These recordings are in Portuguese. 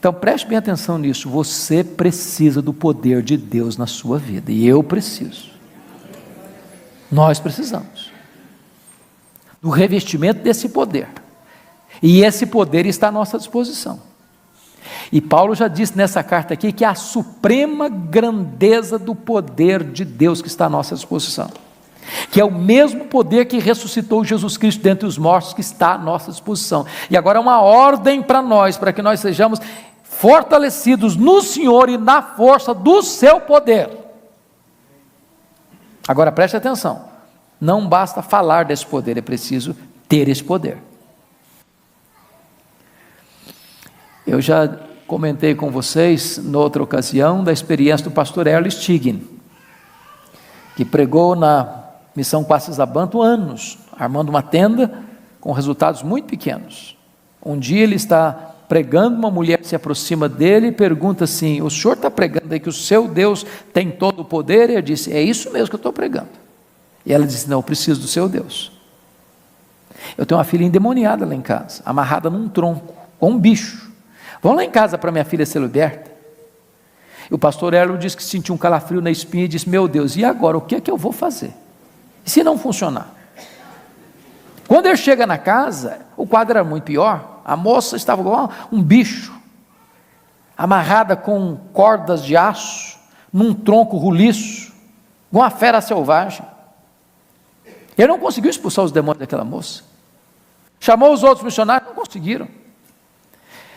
Então preste bem atenção nisso, você precisa do poder de Deus na sua vida, e eu preciso, nós precisamos do revestimento desse poder, e esse poder está à nossa disposição. E Paulo já disse nessa carta aqui que é a suprema grandeza do poder de Deus que está à nossa disposição, que é o mesmo poder que ressuscitou Jesus Cristo dentre os mortos, que está à nossa disposição. E agora é uma ordem para nós, para que nós sejamos fortalecidos no Senhor e na força do seu poder. Agora preste atenção, não basta falar desse poder, é preciso ter esse poder. Eu já comentei com vocês, noutra ocasião, da experiência do pastor Erle Stigin, que pregou na Missão Quacis-Abanto anos, armando uma tenda com resultados muito pequenos. Um dia ele está pregando, uma mulher se aproxima dele e pergunta assim: o senhor está pregando aí que o seu Deus tem todo o poder? E ele disse: é isso mesmo que eu estou pregando. E ela disse: não, eu preciso do seu Deus. Eu tenho uma filha endemoniada lá em casa, amarrada num tronco, com um bicho. Vão lá em casa para minha filha ser liberta. E o pastor Erlo disse que sentiu um calafrio na espinha e disse: meu Deus, e agora, o que é que eu vou fazer? E se não funcionar? Quando ele chega na casa, o quadro era muito pior. A moça estava igual um bicho, amarrada com cordas de aço, num tronco roliço, igual uma fera selvagem. Ele não conseguiu expulsar os demônios daquela moça. Chamou os outros missionários, não conseguiram.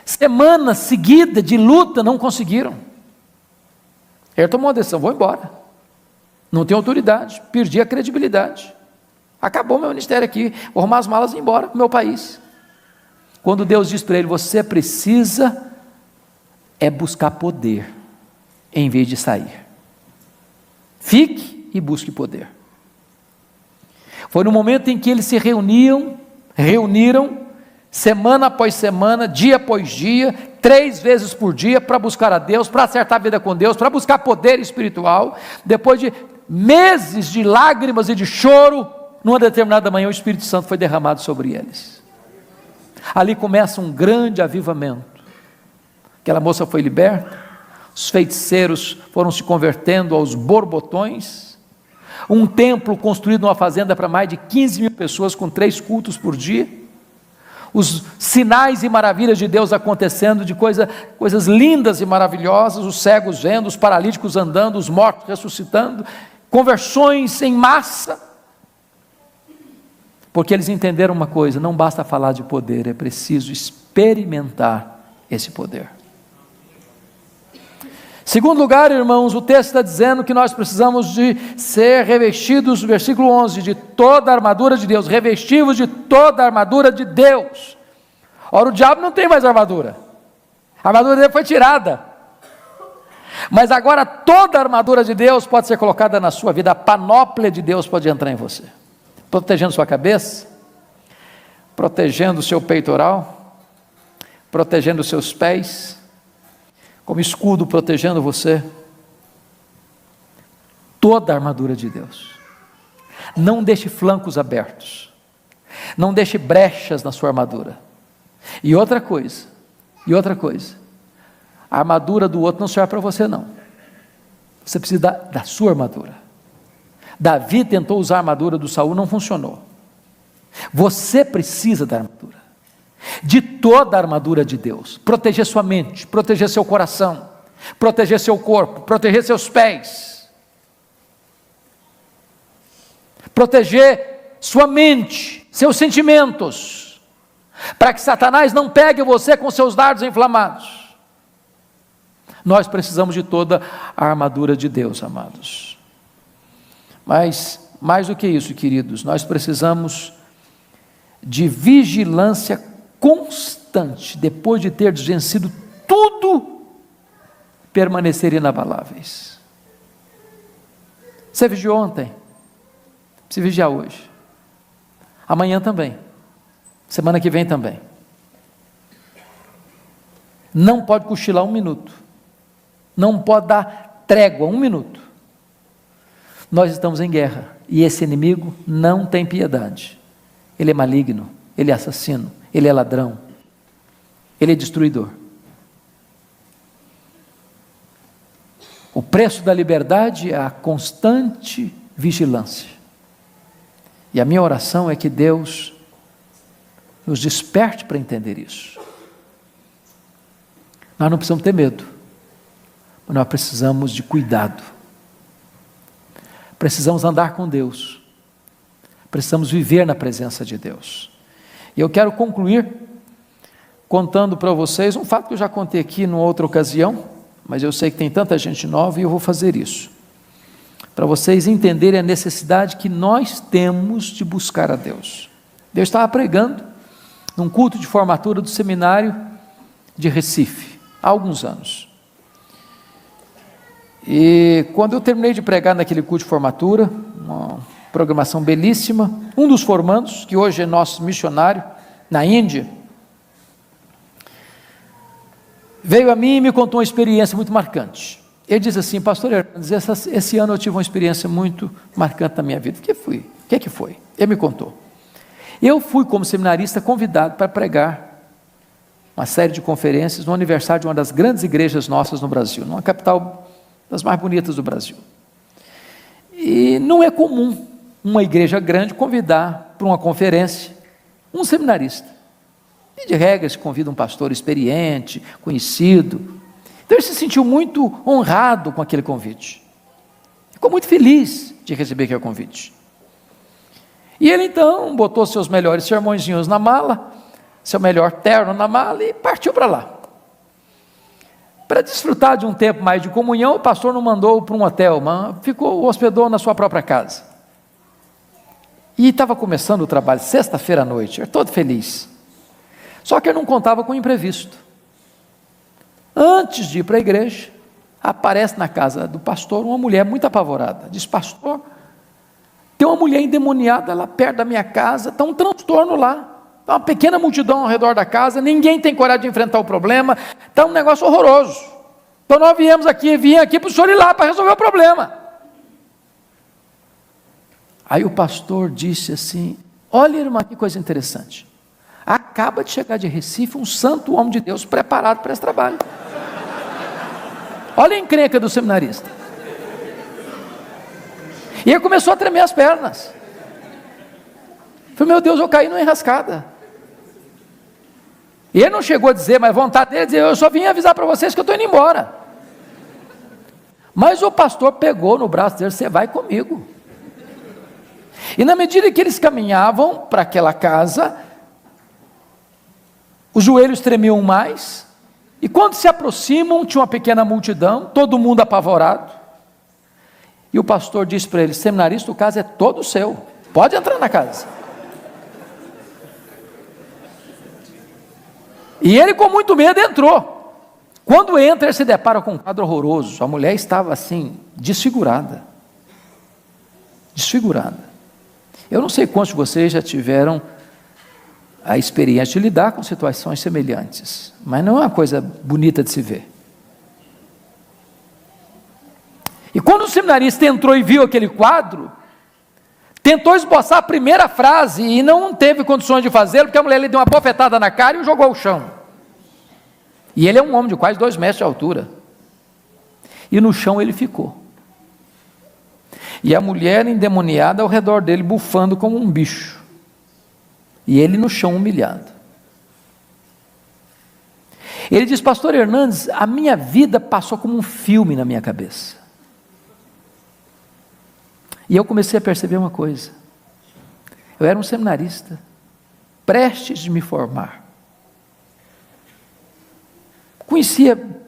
Semana seguida de luta, não conseguiram. Ele tomou uma decisão: vou embora, não tenho autoridade, perdi a credibilidade, acabou meu ministério aqui, vou arrumar as malas e ir embora para o meu país. Quando Deus diz para ele: você precisa buscar poder, em vez de sair, fique e busque poder. Foi no momento em que eles se reuniram, semana após semana, dia após dia, 3 vezes por dia, para buscar a Deus, para acertar a vida com Deus, para buscar poder espiritual. Depois de meses de lágrimas e de choro, numa determinada manhã o Espírito Santo foi derramado sobre eles. Ali começa um grande avivamento. Aquela moça foi liberta, os feiticeiros foram se convertendo aos borbotões, um templo construído numa fazenda para mais de 15 mil pessoas, com 3 cultos por dia, os sinais e maravilhas de Deus acontecendo, de coisas lindas e maravilhosas, os cegos vendo, os paralíticos andando, os mortos ressuscitando, conversões em massa, porque eles entenderam uma coisa: não basta falar de poder, é preciso experimentar esse poder. Segundo lugar, irmãos, o texto está dizendo que nós precisamos de ser revestidos, versículo 11, de toda a armadura de Deus, revestivos de toda a armadura de Deus. Ora, o diabo não tem mais armadura, a armadura dele foi tirada, mas agora toda a armadura de Deus pode ser colocada na sua vida, a panóplia de Deus pode entrar em você, protegendo sua cabeça, protegendo o seu peitoral, protegendo os seus pés, como escudo protegendo você. Toda a armadura de Deus. Não deixe flancos abertos, não deixe brechas na sua armadura. E outra coisa, a armadura do outro não serve para você não, você precisa da sua armadura. Davi tentou usar a armadura do Saul, não funcionou. Você precisa da armadura, de toda a armadura de Deus, proteger sua mente, proteger seu coração, proteger seu corpo, proteger seus pés, proteger sua mente, seus sentimentos, para que Satanás não pegue você com seus dardos inflamados. Nós precisamos de toda a armadura de Deus, amados. Mas, mais do que isso, queridos, nós precisamos de vigilância constante, depois de ter vencido tudo, permanecer inabaláveis. Você vigiou ontem, precisa vigiar hoje, amanhã também, semana que vem também. Não pode cochilar 1 minuto, não pode dar trégua 1 minuto. Nós estamos em guerra, e esse inimigo não tem piedade, ele é maligno, ele é assassino, ele é ladrão, ele é destruidor. O preço da liberdade é a constante vigilância. E a minha oração é que Deus nos desperte para entender isso. Nós não precisamos ter medo, mas nós precisamos de cuidado. Precisamos andar com Deus. Precisamos viver na presença de Deus. E eu quero concluir contando para vocês um fato que eu já contei aqui numa outra ocasião, mas eu sei que tem tanta gente nova e eu vou fazer isso, para vocês entenderem a necessidade que nós temos de buscar a Deus. Eu estava pregando num culto de formatura do seminário de Recife, há alguns anos. E quando eu terminei de pregar naquele culto de formatura, uma programação belíssima, um dos formandos, que hoje é nosso missionário na Índia, veio a mim e me contou uma experiência muito marcante. Ele diz assim: pastor Hernandes, esse ano eu tive uma experiência muito marcante na minha vida. O que foi? Ele me contou. Eu fui, como seminarista, convidado para pregar uma série de conferências no aniversário de uma das grandes igrejas nossas no Brasil, numa capital das mais bonitas do Brasil. E não é comum uma igreja grande convidar para uma conferência um seminarista. E de regra se convida um pastor experiente, conhecido. Então ele se sentiu muito honrado com aquele convite. Ficou muito feliz de receber aquele convite. E ele então botou seus melhores sermõezinhos na mala, seu melhor terno na mala e partiu para lá. Para desfrutar de um tempo mais de comunhão, o pastor não mandou para um hotel, mas hospedou na sua própria casa. E estava começando o trabalho, sexta-feira à noite, eu todo feliz. Só que ele não contava com o imprevisto. Antes de ir para a igreja, aparece na casa do pastor uma mulher muito apavorada. Diz: pastor, tem uma mulher endemoniada lá perto da minha casa, está um transtorno lá, está uma pequena multidão ao redor da casa, ninguém tem coragem de enfrentar o problema, está um negócio horroroso. Então nós vim aqui para o senhor ir lá para resolver o problema. Aí o pastor disse assim: olha, irmã, que coisa interessante. Acaba de chegar de Recife um santo homem de Deus preparado para esse trabalho. Olha a encrenca do seminarista. E ele começou a tremer as pernas. Falei: meu Deus, eu caí numa enrascada. E ele não chegou a dizer, mas vontade dele dizer: eu só vim avisar para vocês que eu estou indo embora. Mas o pastor pegou no braço dele: você vai comigo. E na medida que eles caminhavam para aquela casa, os joelhos tremiam mais, e quando se aproximam, tinha uma pequena multidão, todo mundo apavorado, e o pastor disse para eles: seminarista, o caso é todo seu, pode entrar na casa. E ele, com muito medo, entrou. Quando entra, ele se depara com um quadro horroroso. A mulher estava assim, desfigurada. Eu não sei quantos de vocês já tiveram a experiência de lidar com situações semelhantes, mas não é uma coisa bonita de se ver. E quando o seminarista entrou e viu aquele quadro, tentou esboçar a primeira frase e não teve condições de fazê-lo, porque a mulher lhe deu uma bofetada na cara e o jogou ao chão. E ele é um homem de quase 2 metros de altura. E no chão ele ficou. E a mulher endemoniada ao redor dele, bufando como um bicho. E ele no chão humilhado. Ele diz: pastor Hernandes, a minha vida passou como um filme na minha cabeça. E eu comecei a perceber uma coisa. Eu era um seminarista, prestes de me formar. Conhecia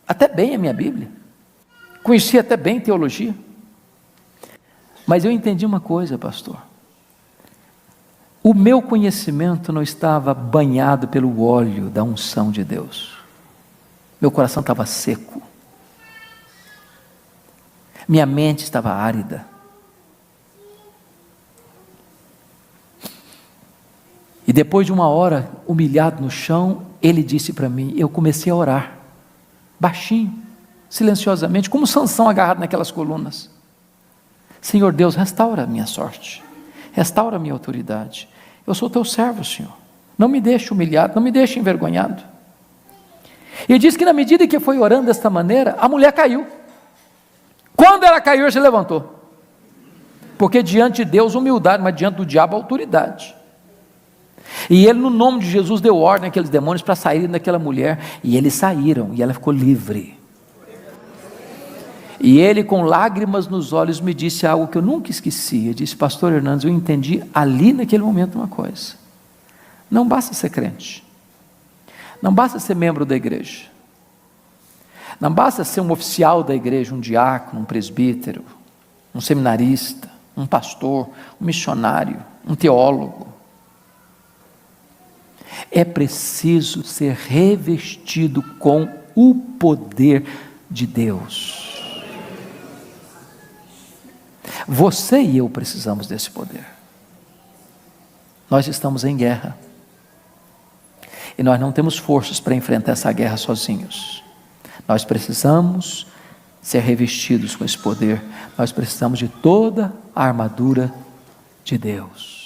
até bem a minha Bíblia. Conhecia até bem teologia. Mas eu entendi uma coisa, pastor. O meu conhecimento não estava banhado pelo óleo da unção de Deus. Meu coração estava seco. Minha mente estava árida. E depois de 1 hora, humilhado no chão, ele disse para mim, eu comecei a orar, baixinho, silenciosamente, como Sansão agarrado naquelas colunas. Senhor Deus, restaura a minha sorte, restaura a minha autoridade. Eu sou teu servo, Senhor. Não me deixe humilhado, não me deixe envergonhado. E diz que na medida que foi orando desta maneira, a mulher caiu. Quando ela caiu, ele se levantou. Porque diante de Deus, humildade, mas diante do diabo, autoridade. E ele, no nome de Jesus, deu ordem àqueles demônios para saírem daquela mulher. E eles saíram, e ela ficou livre. E ele, com lágrimas nos olhos, me disse algo que eu nunca esqueci. Ele disse: pastor Hernandes, eu entendi ali naquele momento uma coisa. Não basta ser crente. Não basta ser membro da igreja. Não basta ser um oficial da igreja, um diácono, um presbítero, um seminarista, um pastor, um missionário, um teólogo. É preciso ser revestido com o poder de Deus. Você e eu precisamos desse poder. Nós estamos em guerra. E nós não temos forças para enfrentar essa guerra sozinhos. Nós precisamos ser revestidos com esse poder. Nós precisamos de toda a armadura de Deus.